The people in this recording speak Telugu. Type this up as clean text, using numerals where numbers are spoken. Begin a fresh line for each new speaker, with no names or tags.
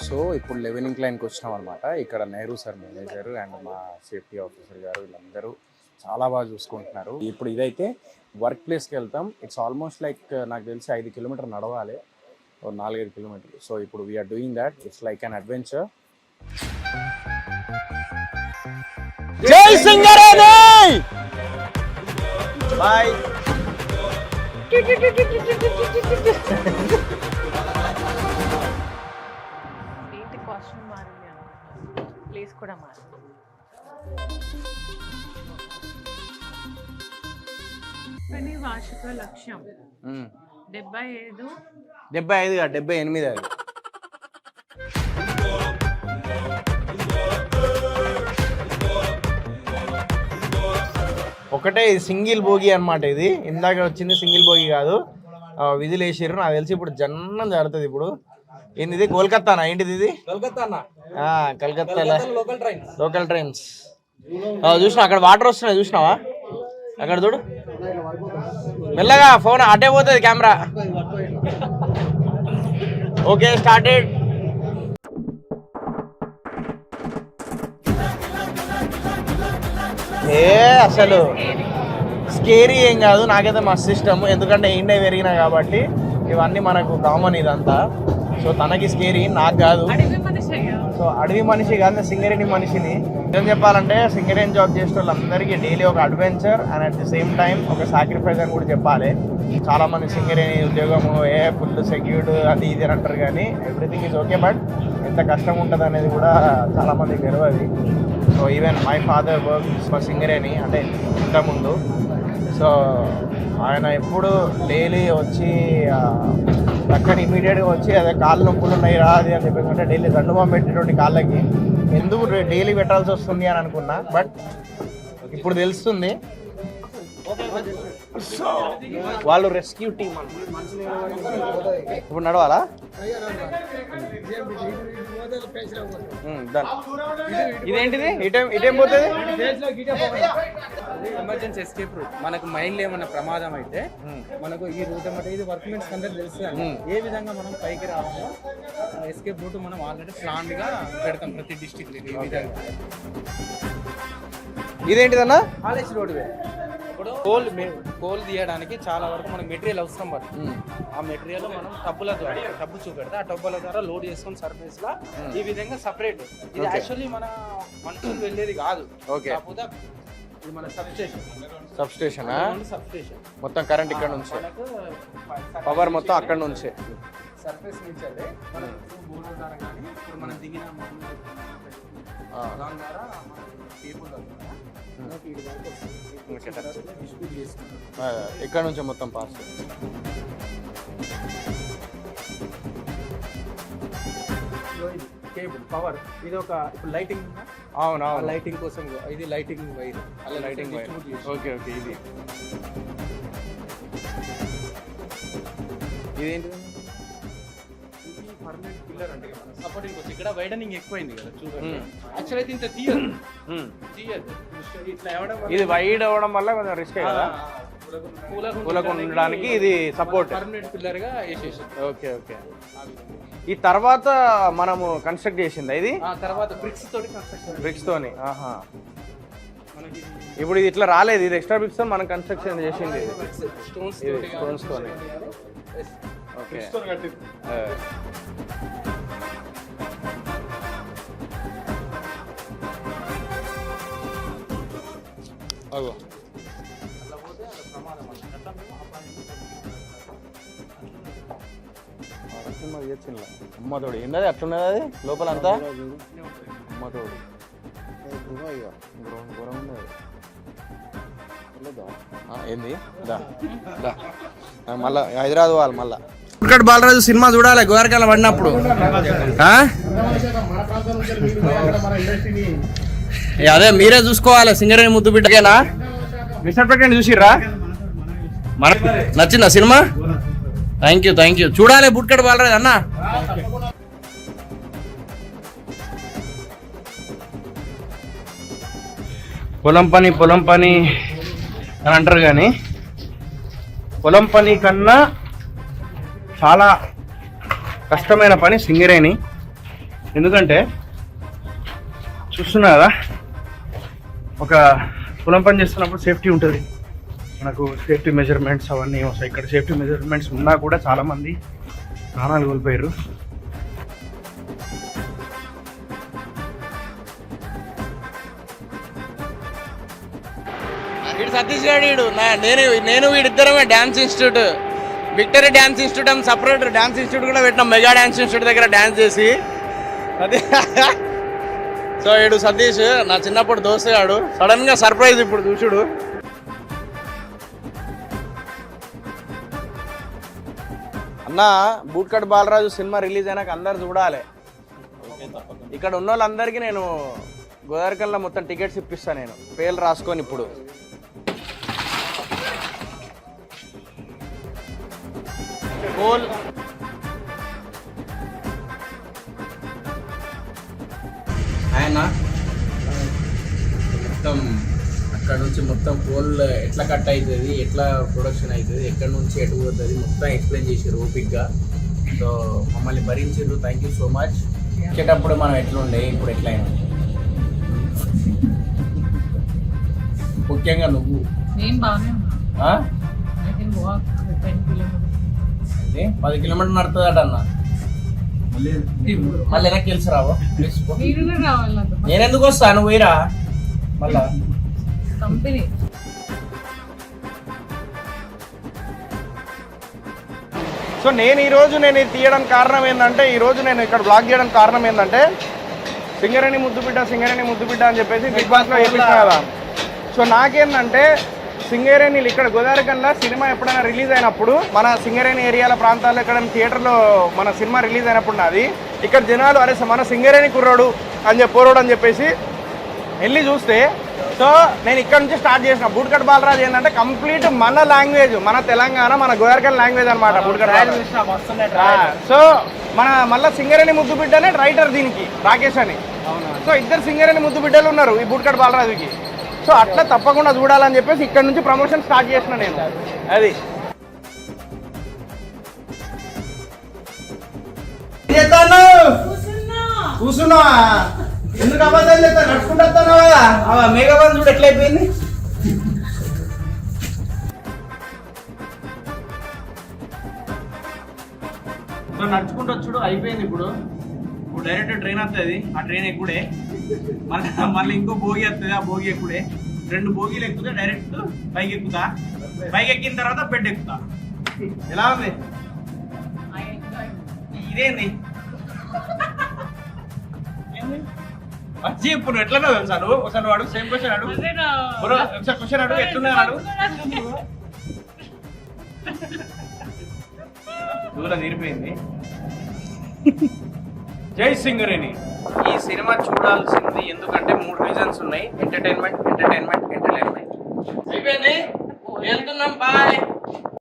సో ఇప్పుడు లెవెనింగ్ లైన్కి వచ్చినాం అనమాట. ఇక్కడ నెహ్రూ సార్ మేనేజర్ అండ్ మా సేఫ్టీ ఆఫీసర్ గారు వీళ్ళందరూ చాలా బాగా చూసుకుంటున్నారు. ఇప్పుడు ఇదైతే వర్క్ ప్లేస్కి వెళ్తాం. ఇట్స్ ఆల్మోస్ట్ లైక్ నాకు తెలిసి 5 కిలోమీటర్ నడవాలి, 4-5 కిలోమీటర్లు. సో ఇప్పుడు we're doing that. It's like an adventure. జై సింగరేణి! బాయ్.
ఏంటి కాస్ట్యూమ్ మారింది అనుకుంటున్నాను, ప్లేస్ కూడా మారింది. కానీ వార్షిక లక్ష్యం 75
78 అది. ఒకటే సింగిల్ భోగి అనమాట. ఇది ఇందాక వచ్చింది సింగిల్ భోగి కాదు, విధులు వేసారు. నాకు తెలిసి ఇప్పుడు జన్నం జరుగుతుంది. ఇప్పుడు ఏంది ఇది? కోల్కత్తానా? ఏంటిది ఇది? Calcutta local trains. చూసినా అక్కడ వాటర్ వస్తున్నాయి, చూసినావా? అక్కడ చూడు, మెల్లగా ఫోన్ అటే పోతుంది కెమెరా. Okay, started. అసలు స్కేరీ ఏం కాదు, నాకైతే మస్తు ఇష్టం. ఎందుకంటే ఇండియా పెరిగినా కాబట్టి ఇవన్నీ మనకు కామన్ ఇదంతా. సో తనకి స్కేరీ, నాకు కాదు. సో అడవి మనిషి కాదు, సింగరేణి మనిషిని. ఏం చెప్పాలంటే సింగరేణి జాబ్ చేసే వాళ్ళందరికీ డైలీ ఒక adventure and at the same time ఒక సాక్రిఫైస్ అని కూడా చెప్పాలి. చాలా మంది సింగరేణి ఉద్యోగము ఫుల్ సెక్యూర్డ్ అది ఇది అని అంటారు, కానీ ఎవ్రీథింగ్ ఈజ్ ఓకే. బట్ ఎంత కష్టం ఉంటుంది అనేది కూడా చాలా మందికి తెలియదు. So even my father work for Singareni, అంటే ఇంతకుముందు. సో ఆయన ఎప్పుడు డైలీ వచ్చి అక్కడ ఇమీడియట్గా వచ్చి అదే కాళ్ళు నొప్పులు ఉన్నాయి రా అది అని చెప్పేసి అంటే డైలీ దండుబాం పెట్టేటువంటి కాళ్ళకి ఎందుకు డైలీ పెట్టాల్సి వస్తుంది అని అనుకున్నా. బట్ ఇప్పుడు తెలుస్తుంది. వాళ్ళు రెస్క్యూ టీమ్ ఇప్పుడు నడవాలా? ఇదేంటిది? ఇటేం పోతుంది?
Emergency escape route. మనకు మైండ్ ఏమన్నా ప్రమాదం అయితే మనకు ఈ రూట్ అన్నమాట. ఇది వర్క్మెన్స్ అందరికి తెలుస్తుంది ఏ విధంగా మనం పైకి రావాలో. ఎస్కేప్ రూట్ మనం ఆల్రెడీ ప్లాన్ గా పెడతాం ప్రతి డిస్ట్రిక్ట్. ఈ విధంగా
ఇదేంటిదన్నా?
కాలేజ్ రోడ్ వే. ఇప్పుడు కోల్ తీయడానికి చాలా వరకు మనకు మెటీరియల్ అవసరం పడుతుంది. ఆ మెటీరియల్ మనం టబ్బుల ద్వారా టబ్బు చూపెడితే ఆ టబ్బుల ద్వారా లోడ్ చేసుకుని సర్ఫేస్ లా ఈ విధంగా సపరేట్. ఇది యాక్చువల్లీ మన మనుషులు వెళ్ళేది కాదు, కాకపోతే ఇది మన
సబ్స్టేషన్. మొత్తం కరెంట్ ఇక్కడ నుంచి,
పవర్
మొత్తం అక్కడ నుంచి
సర్ఫేస్ నుంచి అదే ఇప్పుడు మనం దిగిన దాని ద్వారా
ఇక్కడ నుంచి మొత్తం పాస్.
కేబుల్ పవర్ ఇది ఒక ఇప్పుడు లైటింగ్.
అవునా?
లైటింగ్ కోసం ఇది లైటింగ్ వైర్.
అలా లైటింగ్ వైర్. Okay okay. ఇదేంటి?
పర్మనెంట్ పిల్లర్ అంటే సపోర్టింగ్ కోసం. ఇక్కడ వైడనింగ్ ఎక్కువైంది కదా చూడండి. యాక్చువల్ అయితే ఇంత తీయదు. ఇట్లా
ఇది వైడ్ అవ్వడం వల్ల కొంచెం రిస్క్ కదా కూలకు ఉండడానికి. ఇది సపోర్ట్
పర్మనెంట్ పిల్లర్ గా వేసేసి.
Okay okay. ఈ తర్వాత మనము కన్స్ట్రక్ట్ చేసింది ఇది
తర్వాత బ్రిక్స్ తోటి కన్స్ట్రక్షన్.
బ్రిక్స్ తోని. ఇప్పుడు ఇది ఇట్లా రాలేదు, ఇది ఎక్స్ట్రా బ్రిక్స్ తో మనం కన్స్ట్రక్షన్ చేసింది. స్టోన్స్ తోని. ఓకే. అగో అమ్మతోడు ఏంటది అట్లున్నది? అది లోపల అంతా అమ్మతోడు ఏంది? మళ్ళా హైదరాబాద్ వాళ్ళు మళ్ళా ఇక్కడ బాలరాజు సినిమా చూడాలి గోరకాల పడినప్పుడు. అదే మీరే చూసుకోవాలి. సింగరేణి ముద్దు బిడ్డకేనా? Mister president చూసిర్రా? నచ్చిందా సినిమా? Thank you. చూడాలి బుట్కడ్ బాలరాజు అన్న. పొలం పని అని అంటారు, కానీ పొలం పని కన్నా చాలా కష్టమైన పని సింగరేణి. ఎందుకంటే చూస్తున్నా కదా, ఒక పొలం పని చేస్తున్నప్పుడు సేఫ్టీ ఉంటుంది, మనకు సేఫ్టీ మెజర్మెంట్స్ అవన్నీ వస్తాయి. ఇక్కడ సేఫ్టీ మెజర్మెంట్స్ ఉన్నా కూడా చాలామంది ప్రాణాలు కోల్పోయారు. వీడు సతీష్ గారు, నేను వీడిద్దరమే dance institute, victory dance institute అని సపరేట్ డ్యాన్స్ ఇన్స్టిట్యూట్ కూడా పెట్టినాం, మెగా డ్యాన్స్ ఇన్స్టిట్యూట్ దగ్గర డ్యాన్స్ చేసి. అదే సో వీడు సతీష్ నా చిన్నప్పుడు దోస్తుగాడు, సడన్ గా సర్ప్రైజ్ ఇప్పుడు చూసుడు. అన్న బూట్కట్ బాలరాజు సినిమా రిలీజ్ అయినాక అందరు చూడాలి. ఇక్కడ ఉన్న వాళ్ళందరికీ నేను గోదావరికల్లా మొత్తం టికెట్స్ ఇప్పిస్తాను, నేను పేర్లు రాసుకొని. ఇప్పుడు గోల్ ఆయన మొత్తం అక్కడ నుంచి మొత్తం కోల్ ఎట్లా కట్ అవుతుంది, ఎట్లా ప్రొడక్షన్ అవుతుంది, ఎక్కడి నుంచి ఎటు పోతుంది మొత్తం ఎక్స్ప్లెయిన్ చేసారు ఓపిక్గా. సో మమ్మల్ని భరించారు, థ్యాంక్ యూ సో మచ్. వచ్చేటప్పుడు మనం ఎట్లుండే ఇప్పుడు ఎట్లయినా, ముఖ్యంగా నువ్వు
నేను బాగానే ఉన్నా.
10 కిలోమీటర్లు నడుతుందట అన్న, మళ్ళీ వెనక్కి తెలిసి రావా? నేను ఎందుకు వస్తాను, పోయిరా మళ్ళా
కంపెనీ.
సో నేను ఇది తీయడానికి కారణం ఏంటంటే, ఈరోజు నేను ఇక్కడ బ్లాగ్ చేయడానికి కారణం ఏంటంటే, సింగరేణి ముద్దుబిడ్డ అని చెప్పేసి బిగ్ బాస్లో వేపించిన కదా. సో నాకేంటంటే సింగరేణిలు ఇక్కడ గోదావరికల్లా సినిమా ఎప్పుడైనా రిలీజ్ అయినప్పుడు, మన సింగరేణి ఏరియాల ప్రాంతాల్లో ఎక్కడైనా థియేటర్లో మన సినిమా రిలీజ్ అయినప్పుడు నాది ఇక్కడ జనాలు అరే మన సింగరేణి కుర్రోడు అని చెప్పేసి వెళ్ళి చూస్తే, సో నేను ఇక్కడ నుంచి స్టార్ట్ చేసిన. బూట్కట్ బాలరాజు ఏంటంటే కంప్లీట్ మన లాంగ్వేజ్, మన తెలంగాణ, మన గోదావరికల్ లాంగ్వేజ్ అనమాట బూట్కట్ బాలరాజు. సో మళ్ళీ సింగరేణి ముద్దు బిడ్డనే రైటర్ దీనికి, రాకేష్ అని. సో ఇద్దరు సింగరేణి ముద్దు బిడ్డలు ఉన్నారు ఈ బూట్కట్ బాలరాజుకి. సో అట్లా తప్పకుండా చూడాలని చెప్పేసి ఇక్కడ నుంచి ప్రమోషన్ స్టార్ట్ చేసిన నేను. అది కూర్చున్నా ఎందుకు అబద్ధాలు చెప్తా, నడుచుకుంటూ వస్తున్నావు కదా. మేఘాబాద్ చూడు ఎట్లయిపోయింది. నడుచుకుంటూ వచ్చుడు అయిపోయింది. ఇప్పుడు డైరెక్ట్ ట్రైన్ వస్తుంది, ఆ ట్రైన్ ఎక్కుడే, మళ్ళీ ఇంకో భోగి వస్తుంది, ఆ భోగి ఎక్కుడే. 2 భోగిలు ఎక్కుతే డైరెక్ట్ పైకి ఎక్కుతా, పైకి ఎక్కిన తర్వాత బెడ్ ఎక్కుతా. ఎలా ఉంది ఇదేంది వచ్చి ఇప్పుడు ఎట్లన్నా తెలుసా నువ్వు? ఒకసారి అడుగు, సేమ్ క్వశ్చన్ అడుగు, ఒకసారి క్వశ్చన్ అడుగు, ఎట్లున్నా అడుగు. దూరం తీరిపోయింది. జై సింగరేణి. ఈ సినిమా చూడాల్సింది ఎందుకంటే 3 రీజన్స్ ఉన్నాయి. ఎంటర్టైన్మెంట్. అయిపోయింది, వెళ్తున్నాం, బాయ్.